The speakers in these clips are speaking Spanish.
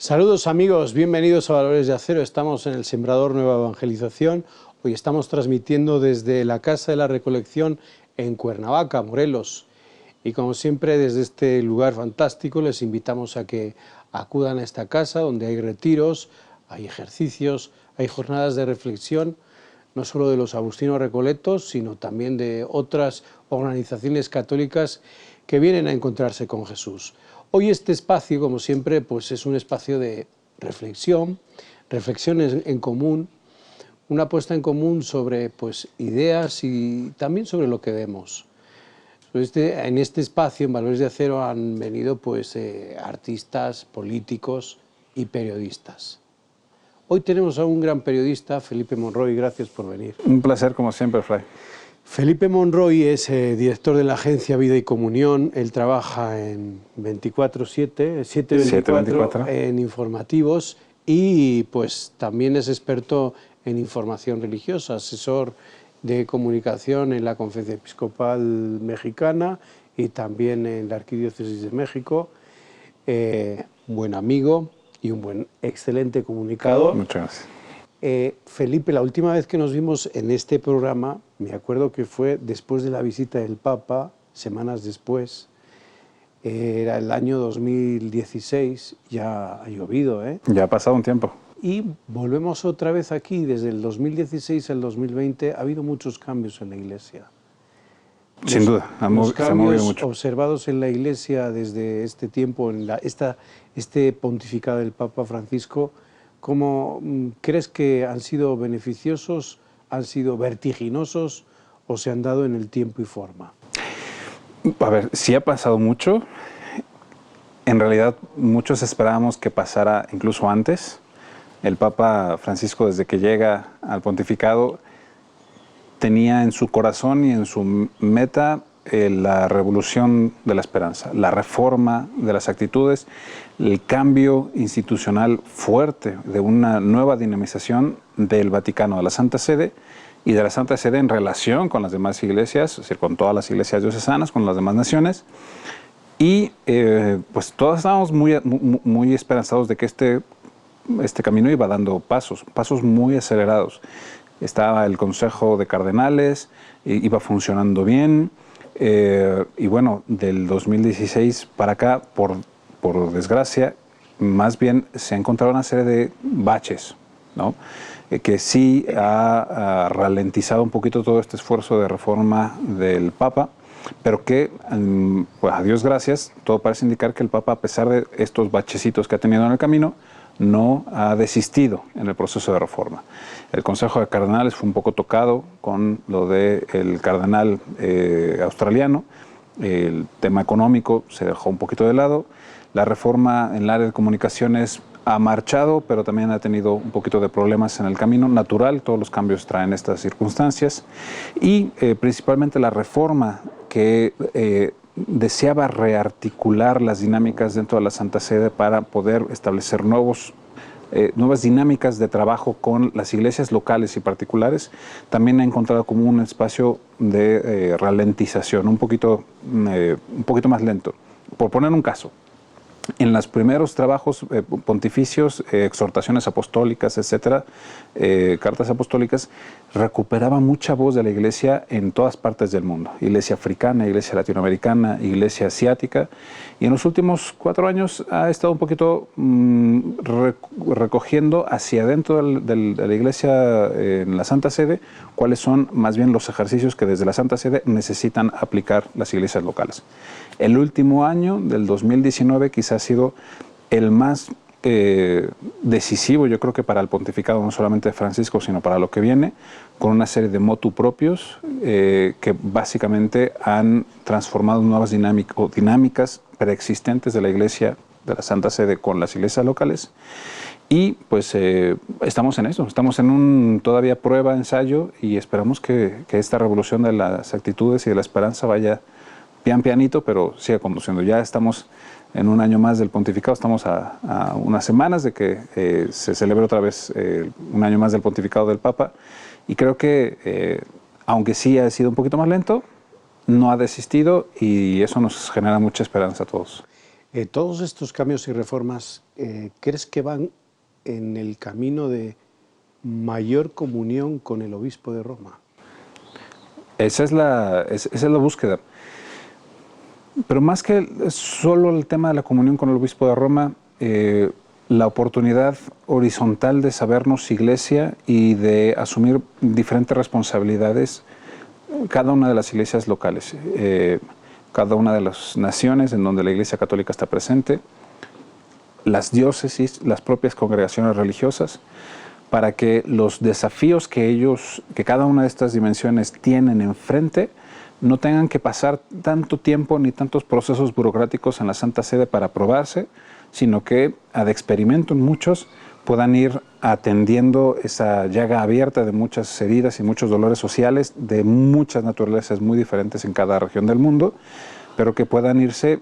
Saludos amigos, bienvenidos a Valores de Acero. Estamos en el Sembrador Nueva Evangelización. Hoy estamos transmitiendo desde la Casa de la Recolección en Cuernavaca, Morelos. Y como siempre, desde este lugar fantástico les invitamos a que acudan a esta casa donde hay retiros, hay ejercicios, hay jornadas de reflexión, no solo de los agustinos recoletos, sino también de otras organizaciones católicas que vienen a encontrarse con Jesús. Hoy este espacio, como siempre, pues es un espacio de reflexión, reflexiones en común, una puesta en común sobre pues, ideas y también sobre lo que vemos. En este espacio, en Valores de Acero, han venido pues, artistas, políticos y periodistas. Hoy tenemos a un gran periodista, Felipe Monroy, gracias por venir. Un placer como siempre, Fray. Felipe Monroy es director de la agencia Vida y Comunión. Él trabaja en 24/7, 7/24 en informativos y pues también es experto en información religiosa, asesor de comunicación en la Conferencia Episcopal Mexicana y también en la Arquidiócesis de México. Un buen amigo y un excelente comunicador. Muchas gracias. Felipe, la última vez que nos vimos en este programa, me acuerdo que fue después de la visita del Papa, semanas después, era el año 2016, ya ha llovido, ¿eh? Ya ha pasado un tiempo. Y volvemos otra vez aquí, desde el 2016 al 2020, ha habido muchos cambios en la Iglesia. Sin duda, se ha movido mucho. Observados en la Iglesia desde este tiempo, en este pontificado del Papa Francisco, ¿cómo crees que han sido beneficiosos, han sido vertiginosos o se han dado en el tiempo y forma? A ver, sí ha pasado mucho. En realidad, muchos esperábamos que pasara incluso antes. El Papa Francisco, desde que llega al pontificado, tenía en su corazón y en su meta la revolución de la esperanza, la reforma de las actitudes, el cambio institucional fuerte de una nueva dinamización del Vaticano, de la Santa Sede, y de la Santa Sede en relación con las demás iglesias, es decir, con todas las iglesias diocesanas, con las demás naciones. Y pues todos estábamos muy esperanzados de que este camino iba dando pasos muy acelerados. Estaba el Consejo de Cardenales, iba funcionando bien. Y bueno, del 2016 para acá, por desgracia, más bien se ha encontrado una serie de baches, ¿no? Que sí ha ralentizado un poquito todo este esfuerzo de reforma del Papa, pero que, pues a Dios gracias, todo parece indicar que el Papa, a pesar de estos bachecitos que ha tenido en el camino, no ha desistido en el proceso de reforma. El Consejo de Cardenales fue un poco tocado con lo del cardenal australiano. El tema económico se dejó un poquito de lado. La reforma en el área de comunicaciones ha marchado, pero también ha tenido un poquito de problemas en el camino. Natural, todos los cambios traen estas circunstancias. Y principalmente la reforma que deseaba rearticular las dinámicas dentro de la Santa Sede para poder establecer nuevas dinámicas de trabajo con las iglesias locales y particulares, también ha encontrado como un espacio de ralentización, un poquito más lento. Por poner un caso, en los primeros trabajos pontificios, exhortaciones apostólicas, etcétera, cartas apostólicas, recuperaba mucha voz de la Iglesia en todas partes del mundo. Iglesia africana, Iglesia latinoamericana, Iglesia asiática. Y en los últimos 4 años ha estado un poquito recogiendo hacia adentro de la Iglesia en la Santa Sede cuáles son más bien los ejercicios que desde la Santa Sede necesitan aplicar las iglesias locales. El último año, del 2019, quizás ha sido el más decisivo, yo creo que para el pontificado no solamente de Francisco, sino para lo que viene, con una serie de motu propios que básicamente han transformado nuevas dinámicas preexistentes de la Iglesia de la Santa Sede con las iglesias locales. Y pues estamos en eso, estamos en un todavía prueba, ensayo, y esperamos que esta revolución de las actitudes y de la esperanza vaya pianito, pero siga conduciendo. Ya estamos en un año más del pontificado, estamos a unas semanas de que se celebre otra vez un año más del pontificado del Papa, y creo que aunque sí ha sido un poquito más lento, no ha desistido, y eso nos genera mucha esperanza a todos. Todos estos cambios y reformas, ¿crees que van en el camino de mayor comunión con el obispo de Roma? Esa es la búsqueda. Pero más que solo el tema de la comunión con el obispo de Roma, la oportunidad horizontal de sabernos iglesia y de asumir diferentes responsabilidades, cada una de las iglesias locales, cada una de las naciones en donde la Iglesia Católica está presente, las diócesis, las propias congregaciones religiosas, para que los desafíos que cada una de estas dimensiones tienen enfrente, no tengan que pasar tanto tiempo ni tantos procesos burocráticos en la Santa Sede para aprobarse, sino que ad experimento en muchos puedan ir atendiendo esa llaga abierta de muchas heridas y muchos dolores sociales de muchas naturalezas muy diferentes en cada región del mundo, pero que puedan irse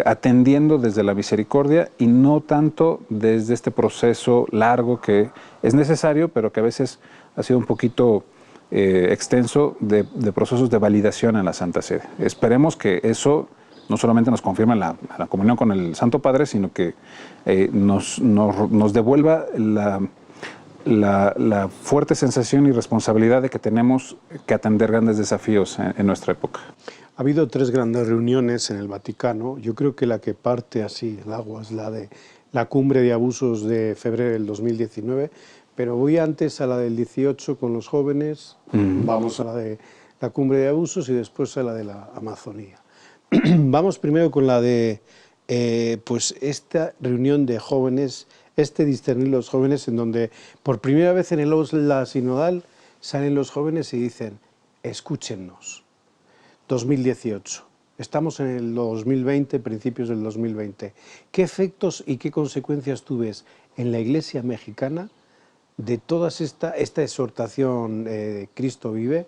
atendiendo desde la misericordia y no tanto desde este proceso largo que es necesario, pero que a veces ha sido un poquito extenso de procesos de validación en la Santa Sede. Esperemos que eso no solamente nos confirme la comunión con el Santo Padre, sino que nos devuelva la fuerte sensación y responsabilidad de que tenemos que atender grandes desafíos en nuestra época. Ha habido 3 grandes reuniones en el Vaticano. Yo creo que la que parte así el agua es la de la cumbre de abusos de febrero del 2019, pero voy antes a la del 18 con los jóvenes, vamos a la de la cumbre de abusos y después a la de la Amazonía. Vamos primero con la de pues esta reunión de jóvenes, discernir los jóvenes, en donde por primera vez en la sinodal salen los jóvenes y dicen, escúchennos. 2018. Estamos en el 2020, principios del 2020. ¿Qué efectos y qué consecuencias tú ves en la Iglesia mexicana de toda esta exhortación Cristo vive?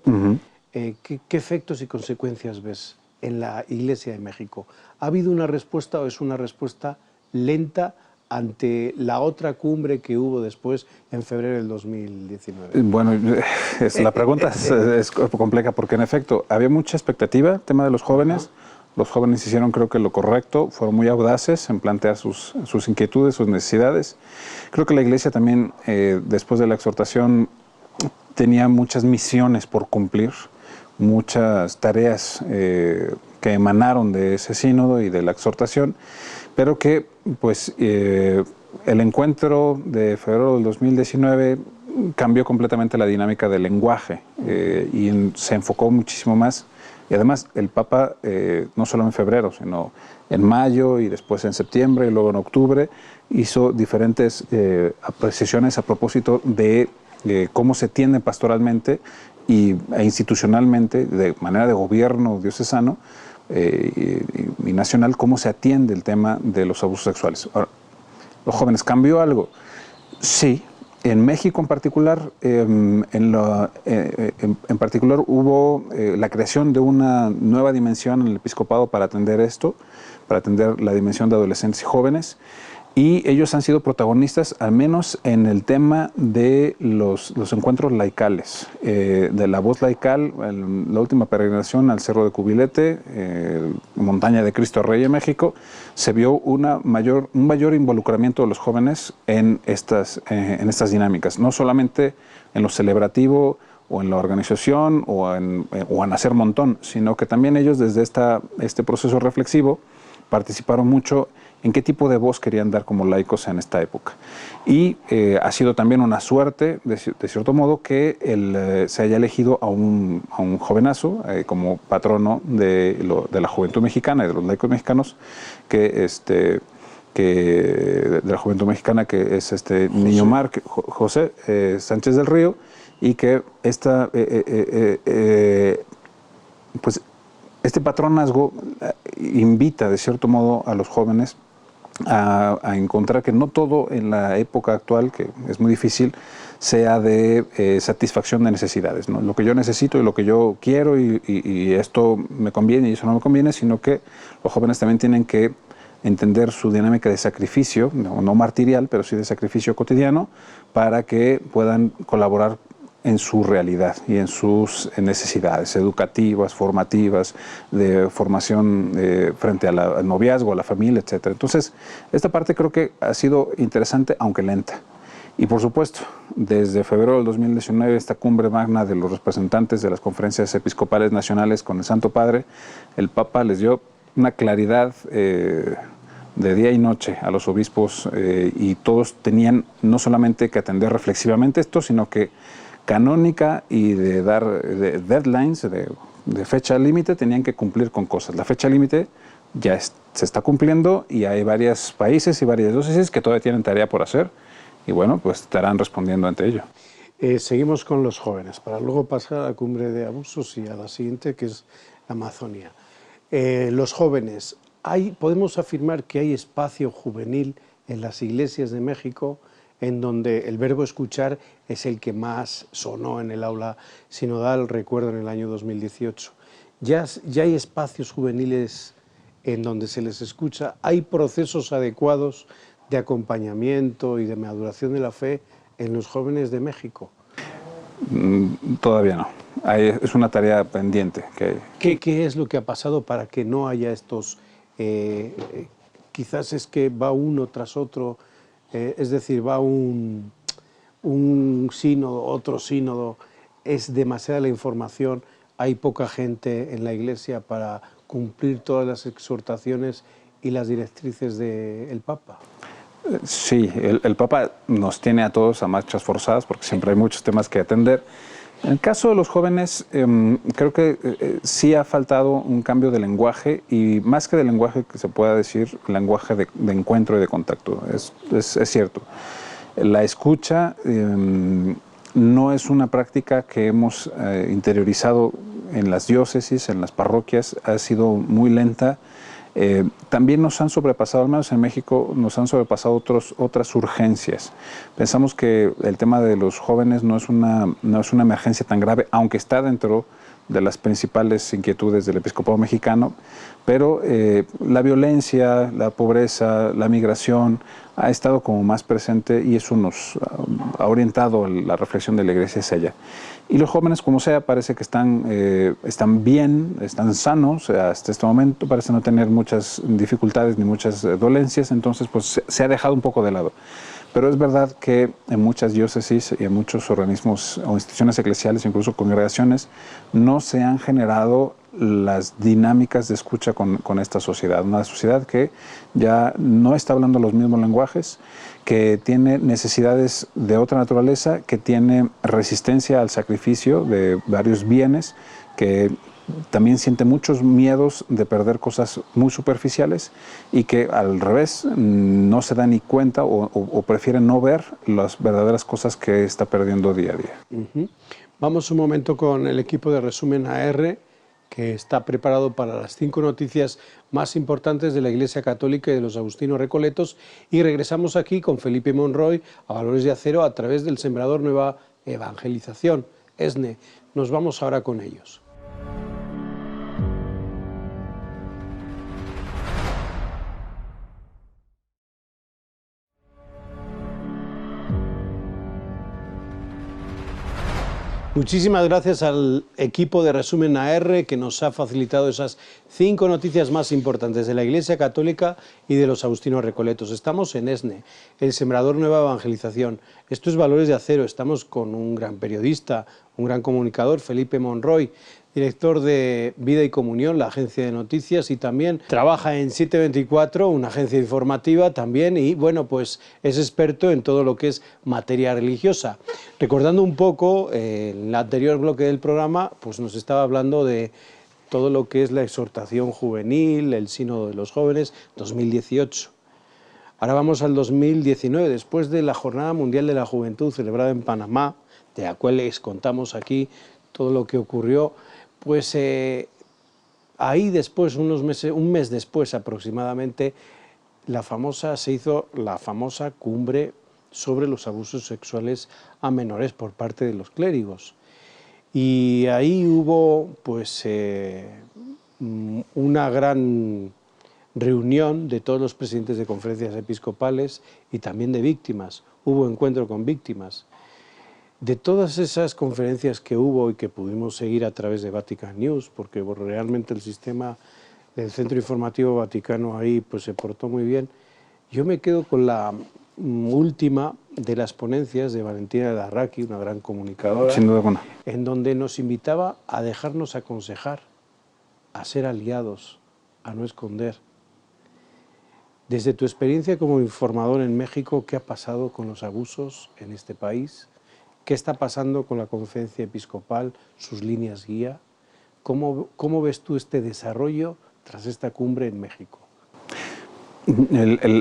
¿Qué efectos y consecuencias ves en la Iglesia de México? ¿Ha habido una respuesta o es una respuesta lenta ante la otra cumbre que hubo después en febrero del 2019? Bueno, la pregunta es compleja porque en efecto había mucha expectativa, el tema de los jóvenes. Los jóvenes hicieron creo que lo correcto, fueron muy audaces en plantear sus inquietudes, sus necesidades. Creo que la Iglesia también, después de la exhortación, tenía muchas misiones por cumplir, muchas tareas que emanaron de ese sínodo y de la exhortación, pero que pues el encuentro de febrero del 2019 cambió completamente la dinámica del lenguaje y se enfocó muchísimo más. Y además el Papa, no solo en febrero, sino en mayo y después en septiembre y luego en octubre, hizo diferentes apreciaciones a propósito de cómo se tiende pastoralmente e institucionalmente, de manera de gobierno diocesano y nacional, cómo se atiende el tema de los abusos sexuales. Ahora, ¿los jóvenes cambió algo? Sí. En México en particular, en particular hubo la creación de una nueva dimensión en el episcopado para atender esto, para atender la dimensión de adolescentes y jóvenes, y ellos han sido protagonistas, al menos en el tema de los encuentros laicales, de la voz laical, la última peregrinación al Cerro de Cubilete, Montaña de Cristo Rey en México, se vio un mayor involucramiento de los jóvenes en estas dinámicas, no solamente en lo celebrativo o en la organización o en hacer montón, sino que también ellos desde este proceso reflexivo participaron mucho en qué tipo de voz querían dar como laicos en esta época. Y ha sido también una suerte, de cierto modo, que se haya elegido a un jovenazo como patrono de la juventud mexicana y de los laicos mexicanos, que de la juventud mexicana, que es Niño Marc José Sánchez del Río, y que pues este patronazgo invita de cierto modo a los jóvenes a encontrar que no todo en la época actual, que es muy difícil, sea de satisfacción de necesidades, ¿no? Lo que yo necesito y lo que yo quiero y esto me conviene y eso no me conviene, sino que los jóvenes también tienen que entender su dinámica de sacrificio, no martirial, pero sí de sacrificio cotidiano, para que puedan colaborar en su realidad y en sus necesidades educativas, formativas, de formación frente al noviazgo, a la familia, etc. Entonces, esta parte creo que ha sido interesante, aunque lenta. Y por supuesto, desde febrero del 2019, esta cumbre magna de los representantes de las conferencias episcopales nacionales con el Santo Padre, el Papa les dio una claridad de día y noche a los obispos y todos tenían no solamente que atender reflexivamente esto, sino que canónica y de dar deadlines, de fecha límite, tenían que cumplir con cosas. La fecha límite ya se está cumpliendo y hay varios países y varias diócesis que todavía tienen tarea por hacer y bueno, pues estarán respondiendo ante ello. Seguimos con los jóvenes, para luego pasar a la cumbre de abusos y a la siguiente, que es la Amazonía. Los jóvenes, podemos afirmar que hay espacio juvenil en las iglesias de México, en donde el verbo escuchar es el que más sonó en el aula sinodal, recuerdo en el año 2018. Ya hay espacios juveniles en donde se les escucha, hay procesos adecuados de acompañamiento y de maduración de la fe en los jóvenes de México. Todavía no. Es una tarea pendiente. ¿Qué es lo que ha pasado para que no haya estos, quizás es que va uno tras otro, es decir, va un sínodo, otro sínodo, es demasiada la información, hay poca gente en la Iglesia para cumplir todas las exhortaciones y las directrices del Papa? Sí, el Papa nos tiene a todos a marchas forzadas porque siempre hay muchos temas que atender. En el caso de los jóvenes, creo que sí ha faltado un cambio de lenguaje y más que de lenguaje que se pueda decir, lenguaje de encuentro y de contacto. Es cierto. La escucha no es una práctica que hemos interiorizado en las diócesis, en las parroquias, ha sido muy lenta. También nos han sobrepasado, al menos en México, nos han sobrepasado otras urgencias. Pensamos que el tema de los jóvenes no es una emergencia tan grave, aunque está dentro de las principales inquietudes del episcopado mexicano, pero la violencia, la pobreza, la migración ha estado como más presente y eso nos ha orientado la reflexión de la Iglesia hacia ella. Y los jóvenes, como sea, parece que están bien, están sanos, hasta este momento parece no tener muchas dificultades ni muchas dolencias, entonces pues se ha dejado un poco de lado. Pero es verdad que en muchas diócesis y en muchos organismos o instituciones eclesiales, incluso congregaciones, no se han generado las dinámicas de escucha con esta sociedad. Una sociedad que ya no está hablando los mismos lenguajes, que tiene necesidades de otra naturaleza, que tiene resistencia al sacrificio de varios bienes, que también siente muchos miedos de perder cosas muy superficiales y que al revés no se da ni cuenta o prefieren no ver las verdaderas cosas que está perdiendo día a día. Vamos un momento con el equipo de Resumen AR, que está preparado para las 5 noticias más importantes de la Iglesia Católica y de los Agustinos Recoletos, y regresamos aquí con Felipe Monroy a Valores de Acero a través del Sembrador Nueva Evangelización, ESNE. Nos vamos ahora con ellos. Muchísimas gracias al equipo de Resumen AR que nos ha facilitado esas 5 noticias más importantes de la Iglesia Católica y de los Agustinos Recoletos. Estamos en ESNE, el Sembrador Nueva Evangelización. Esto es Valores de Acero. Estamos con un gran periodista, un gran comunicador, Felipe Monroy, director de Vida y Comunión, la agencia de noticias, y también trabaja en 724, una agencia informativa también, y bueno, pues es experto en todo lo que es materia religiosa. Recordando un poco, en el anterior bloque del programa, pues nos estaba hablando de todo lo que es la exhortación juvenil, el sínodo de los jóvenes, 2018. Ahora vamos al 2019, después de la Jornada Mundial de la Juventud celebrada en Panamá, de la cual les contamos aquí todo lo que ocurrió. Pues ahí después, un mes después aproximadamente, se hizo la famosa cumbre sobre los abusos sexuales a menores por parte de los clérigos. Y ahí hubo pues una gran reunión de todos los presidentes de conferencias episcopales y también de víctimas. Hubo encuentro con víctimas. De todas esas conferencias que hubo y que pudimos seguir a través de Vatican News, porque bueno, realmente el sistema del Centro Informativo Vaticano ahí pues se portó muy bien, yo me quedo con la última de las ponencias de Valentina Larraqui, una gran comunicadora, Sin duda alguna. en donde nos invitaba a dejarnos aconsejar, a ser aliados, a no esconder. Desde tu experiencia como informador en México, ¿qué ha pasado con los abusos en este país? ¿Qué está pasando con la Conferencia Episcopal, sus líneas guía? ¿Cómo ves tú este desarrollo tras esta cumbre en México?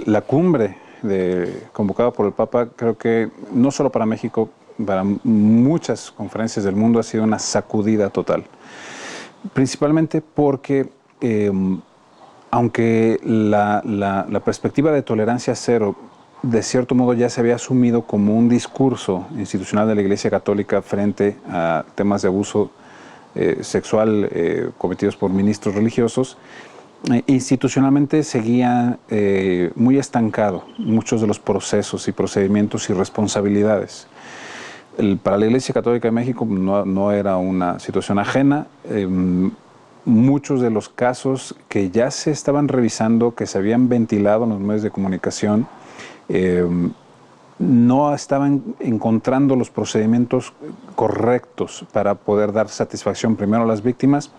La cumbre convocada por el Papa, creo que no solo para México, para muchas conferencias del mundo ha sido una sacudida total. Principalmente porque, aunque la perspectiva de tolerancia cero de cierto modo ya se había asumido como un discurso institucional de la Iglesia Católica frente a temas de abuso sexual cometidos por ministros religiosos, institucionalmente seguía muy estancado muchos de los procesos y procedimientos y responsabilidades. Para la Iglesia Católica de México no era una situación ajena. Muchos de los casos que ya se estaban revisando, que se habían ventilado en los medios de comunicación, no estaban encontrando los procedimientos correctos para poder dar satisfacción primero a las víctimas,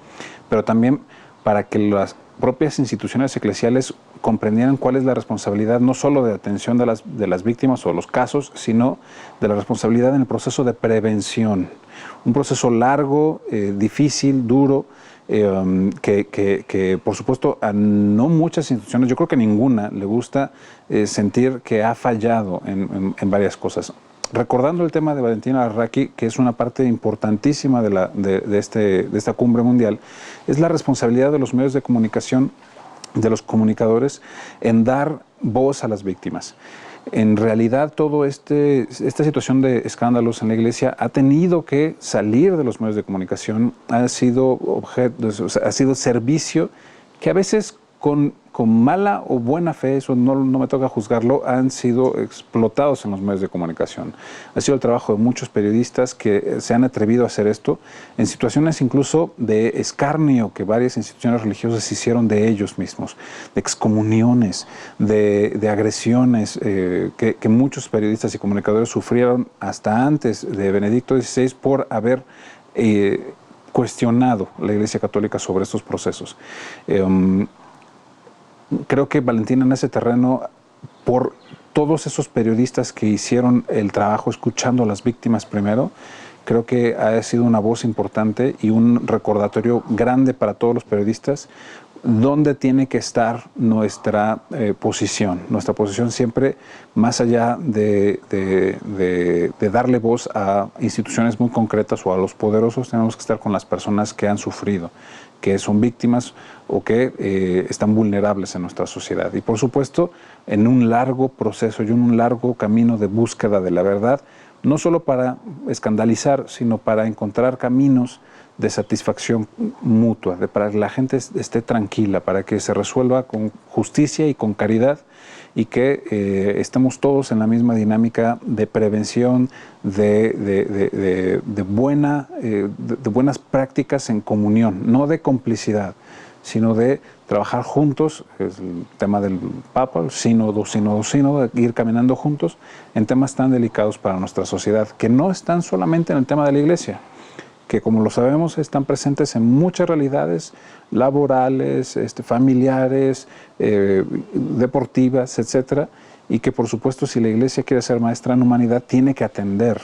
pero también para que las propias instituciones eclesiales comprendieran cuál es la responsabilidad no solo de atención de las víctimas o los casos, sino de la responsabilidad en el proceso de prevención. Un proceso largo, difícil, duro, que por supuesto a no muchas instituciones, yo creo que a ninguna le gusta sentir que ha fallado en varias cosas. Recordando el tema de Valentina Larraqui, que es una parte importantísima de esta cumbre mundial, es la responsabilidad de los medios de comunicación, de los comunicadores, en dar voz a las víctimas. En realidad, toda esta situación de escándalos en la Iglesia ha tenido que salir de los medios de comunicación, ha sido servicio que a veces con mala o buena fe, eso no me toca juzgarlo, han sido explotados en los medios de comunicación. Ha sido el trabajo de muchos periodistas que se han atrevido a hacer esto en situaciones incluso de escarnio que varias instituciones religiosas hicieron de ellos mismos, de excomuniones, de agresiones que muchos periodistas y comunicadores sufrieron hasta antes de Benedicto XVI por haber cuestionado la Iglesia Católica sobre estos procesos. Creo que Valentina en ese terreno, por todos esos periodistas que hicieron el trabajo escuchando a las víctimas primero, creo que ha sido una voz importante y un recordatorio grande para todos los periodistas dónde tiene que estar nuestra posición. Nuestra posición siempre, más allá de darle voz a instituciones muy concretas o a los poderosos, tenemos que estar con las personas que han sufrido, que son víctimas o que están vulnerables en nuestra sociedad. Y por supuesto, en un largo proceso y en un largo camino de búsqueda de la verdad, no solo para escandalizar, sino para encontrar caminos de satisfacción mutua, para que la gente esté tranquila, para que se resuelva con justicia y con caridad y que estemos todos en la misma dinámica de prevención, de buenas prácticas en comunión, no de complicidad, sino de trabajar juntos, es el tema del Papa, el sínodo, ir caminando juntos en temas tan delicados para nuestra sociedad, que no están solamente en el tema de la Iglesia, que como lo sabemos están presentes en muchas realidades laborales, familiares, deportivas, etcétera, y que por supuesto si la Iglesia quiere ser maestra en humanidad tiene que atender,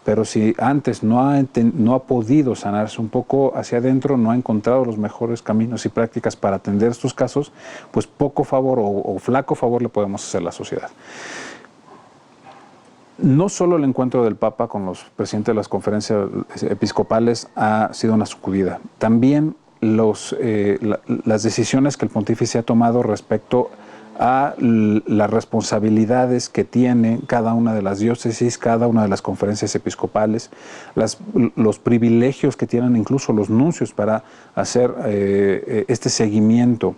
pero si antes no ha podido sanarse un poco hacia adentro, no ha encontrado los mejores caminos y prácticas para atender estos casos, pues poco favor o flaco favor le podemos hacer a la sociedad. No solo el encuentro del Papa con los presidentes de las conferencias episcopales ha sido una sacudida, también las decisiones que el pontífice ha tomado respecto a las responsabilidades que tiene cada una de las diócesis, cada una de las conferencias episcopales, los privilegios que tienen incluso los nuncios para hacer este seguimiento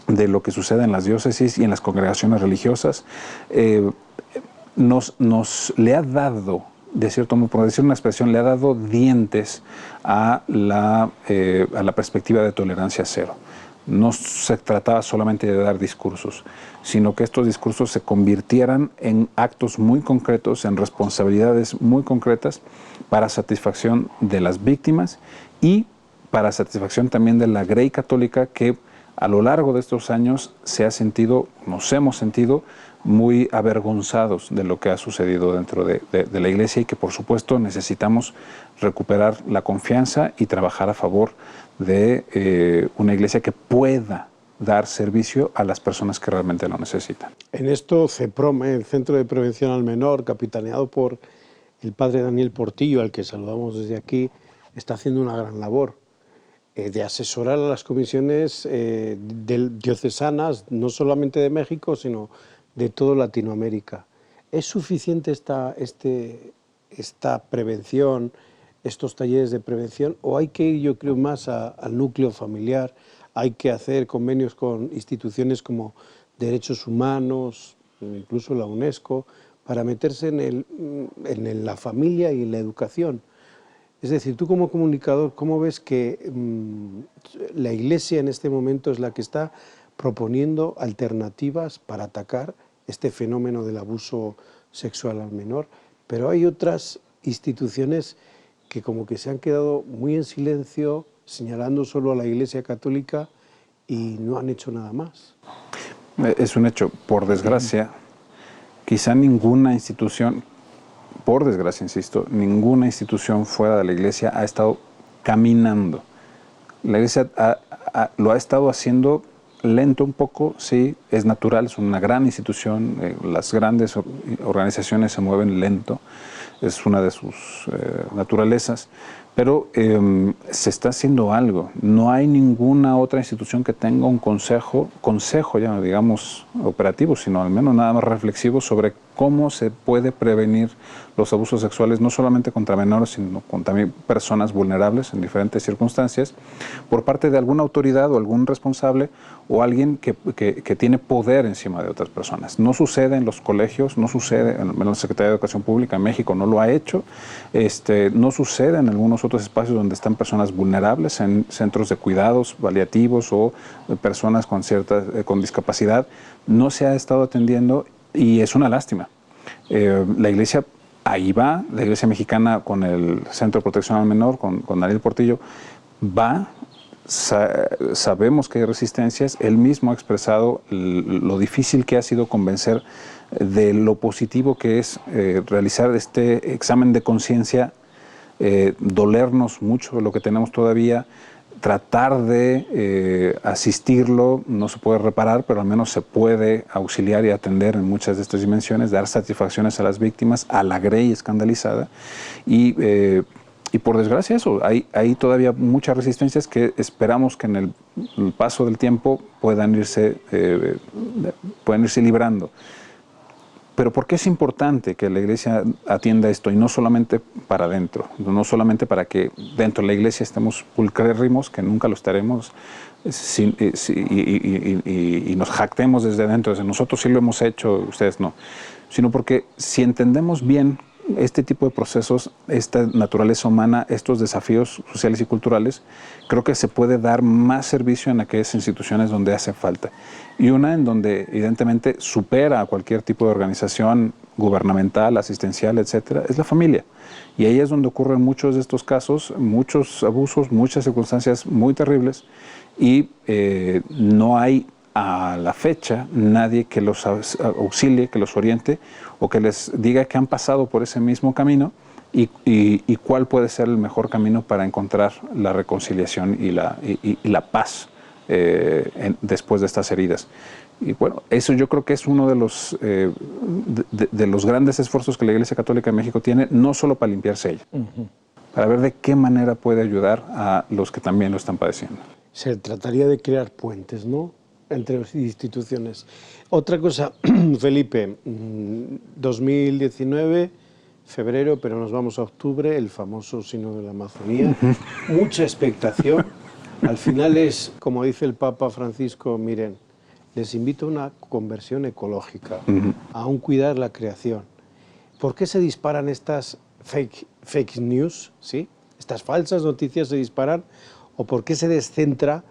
de lo que sucede en las diócesis y en las congregaciones religiosas. Le ha dado de cierto modo, por decir una expresión, le ha dado dientes a la perspectiva de tolerancia cero. No se trataba solamente de dar discursos, sino que estos discursos se convirtieran en actos muy concretos, en responsabilidades muy concretas para satisfacción de las víctimas y para satisfacción también de la Grey católica, que a lo largo de estos años nos hemos sentido muy avergonzados de lo que ha sucedido dentro de la Iglesia, y que por supuesto necesitamos recuperar la confianza y trabajar a favor de una Iglesia que pueda dar servicio a las personas que realmente lo necesitan. En esto CEPROM, el Centro de Prevención al Menor, capitaneado por el padre Daniel Portillo, al que saludamos desde aquí, está haciendo una gran labor de asesorar a las comisiones diocesanas, no solamente de México, sino de toda Latinoamérica. ¿Es suficiente esta prevención, estos talleres de prevención, o hay que ir, yo creo, más al núcleo familiar? Hay que hacer convenios con instituciones como Derechos Humanos, incluso la UNESCO, para meterse en la familia y en la educación. Es decir, tú como comunicador, ¿cómo ves que la Iglesia en este momento es la que está proponiendo alternativas para atacar este fenómeno del abuso sexual al menor? Pero hay otras instituciones que como que se han quedado muy en silencio, señalando solo a la Iglesia Católica y no han hecho nada más. Es un hecho, por desgracia, quizá ninguna institución, por desgracia, insisto, ninguna institución fuera de la Iglesia ha estado caminando. La Iglesia lo ha estado haciendo lento un poco, sí, es natural, es una gran institución, las grandes organizaciones se mueven lento, es una de sus naturalezas, pero se está haciendo algo. No hay ninguna otra institución que tenga un consejo ya no digamos operativo, sino al menos nada más reflexivo sobre cómo se puede prevenir los abusos sexuales, no solamente contra menores, sino contra también personas vulnerables en diferentes circunstancias, por parte de alguna autoridad o algún responsable o alguien que tiene poder encima de otras personas. No sucede en los colegios, no sucede, en la Secretaría de Educación Pública en México no lo ha hecho, no sucede en algunos otros espacios donde están personas vulnerables, en centros de cuidados paliativos o personas con discapacidad. No se ha estado atendiendo y es una lástima. La Iglesia ahí va, la Iglesia mexicana con el Centro de Protección al Menor, con Daniel Portillo, va. Sabemos que hay resistencias. Él mismo ha expresado lo difícil que ha sido convencer de lo positivo que es realizar este examen de conciencia, dolernos mucho de lo que tenemos todavía, tratar de asistirlo. No se puede reparar, pero al menos se puede auxiliar y atender en muchas de estas dimensiones, dar satisfacciones a las víctimas, a la Grey escandalizada, y por desgracia eso, hay todavía muchas resistencias que esperamos que en el paso del tiempo puedan irse librando. Pero ¿por qué es importante que la Iglesia atienda esto? Y no solamente para adentro, no solamente para que dentro de la Iglesia estemos pulcrérrimos, que nunca lo estaremos, y nos jactemos desde dentro, desde nosotros sí lo hemos hecho, ustedes no, sino porque si entendemos bien este tipo de procesos, esta naturaleza humana, estos desafíos sociales y culturales, creo que se puede dar más servicio en aquellas instituciones donde hace falta. Y una en donde evidentemente supera a cualquier tipo de organización gubernamental, asistencial, etcétera, es la familia. Y ahí es donde ocurren muchos de estos casos, muchos abusos, muchas circunstancias muy terribles, y no hay a la fecha nadie que los auxilie, que los oriente o que les diga que han pasado por ese mismo camino y cuál puede ser el mejor camino para encontrar la reconciliación y la paz después de estas heridas. Y bueno, eso yo creo que es uno de los grandes esfuerzos que la Iglesia Católica de México tiene, no solo para limpiarse ella, para ver de qué manera puede ayudar a los que también lo están padeciendo. Se trataría de crear puentes, ¿no?, entre las instituciones. Otra cosa, Felipe, 2019, febrero, pero nos vamos a octubre, el famoso Sínodo de la Amazonía. Mucha expectación. Al final es, como dice el Papa Francisco, miren, les invito a una conversión ecológica, a un cuidar la creación. ¿Por qué se disparan estas fake news, ¿sí? Estas falsas noticias se disparan, o por qué se descentra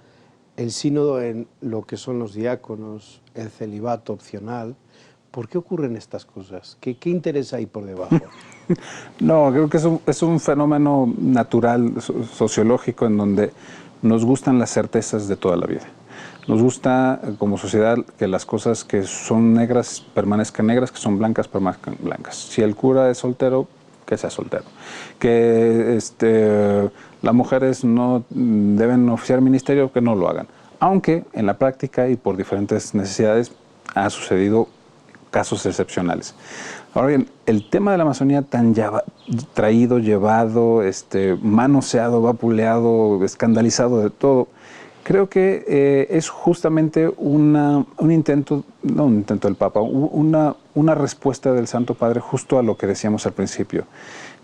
el sínodo en lo que son los diáconos, el celibato opcional. ¿Por qué ocurren estas cosas? ¿Qué interés hay por debajo? No, creo que es un fenómeno natural, sociológico, en donde nos gustan las certezas de toda la vida. Nos gusta como sociedad que las cosas que son negras permanezcan negras, que son blancas permanezcan blancas. Si el cura es soltero, que sea soltero. Que las mujeres no deben oficiar ministerio, que no lo hagan. Aunque en la práctica y por diferentes necesidades ha sucedido casos excepcionales. Ahora bien, el tema de la Amazonía tan traído, llevado, manoseado, vapuleado, escandalizado de todo, creo que es justamente un intento, no un intento del Papa, una respuesta del Santo Padre justo a lo que decíamos al principio.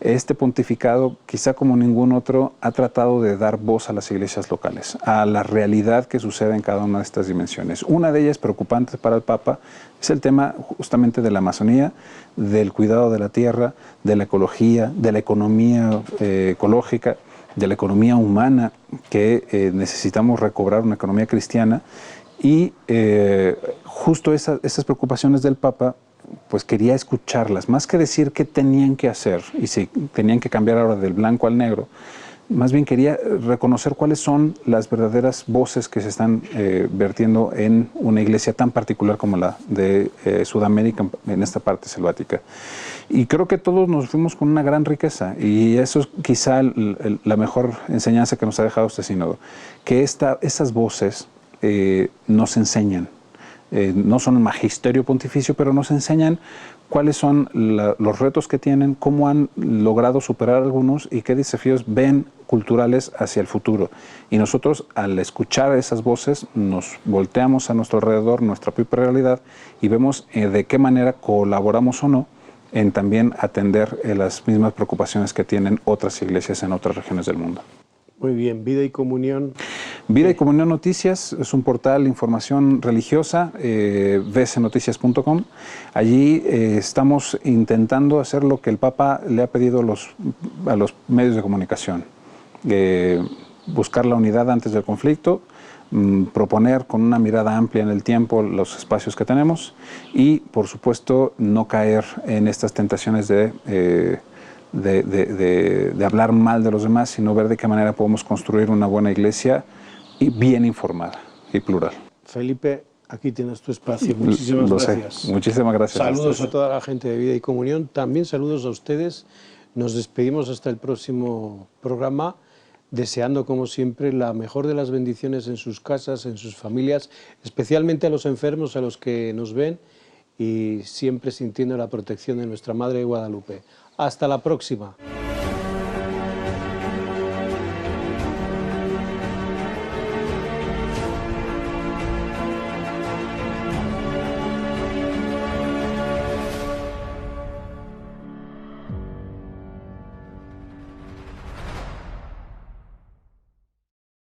Este pontificado, quizá como ningún otro, ha tratado de dar voz a las iglesias locales, a la realidad que sucede en cada una de estas dimensiones. Una de ellas preocupante para el Papa es el tema justamente de la Amazonía, del cuidado de la tierra, de la ecología, de la economía ecológica, de la economía humana, que necesitamos recobrar una economía cristiana, y justo esas preocupaciones del Papa, pues quería escucharlas, más que decir qué tenían que hacer y si tenían que cambiar ahora del blanco al negro. Más bien quería reconocer cuáles son las verdaderas voces que se están vertiendo en una iglesia tan particular como la de Sudamérica, en esta parte selvática. Y creo que todos nos fuimos con una gran riqueza, y eso es quizá la mejor enseñanza que nos ha dejado este sínodo, que esas voces nos enseñan. No son un magisterio pontificio, pero nos enseñan cuáles son los retos que tienen, cómo han logrado superar algunos y qué desafíos ven culturales hacia el futuro. Y nosotros, al escuchar esas voces, nos volteamos a nuestro alrededor, nuestra propia realidad, y vemos de qué manera colaboramos o no en también atender las mismas preocupaciones que tienen otras iglesias en otras regiones del mundo. Muy bien, Vida y Comunión. Vida y Comunión Noticias es un portal de información religiosa, vcnoticias.com. Allí estamos intentando hacer lo que el Papa le ha pedido a los medios de comunicación. Buscar la unidad antes del conflicto, proponer con una mirada amplia en el tiempo los espacios que tenemos y, por supuesto, no caer en estas tentaciones de hablar mal de los demás, sino ver de qué manera podemos construir una buena iglesia y bien informada y plural. Felipe, aquí tienes tu espacio. Muchísimas gracias. Muchísimas gracias. Saludos a toda la gente de Vida y Comunión. También saludos a ustedes. Nos despedimos hasta el próximo programa, deseando, como siempre, la mejor de las bendiciones en sus casas, en sus familias, especialmente a los enfermos, a los que nos ven, y siempre sintiendo la protección de nuestra Madre Guadalupe. Hasta la próxima.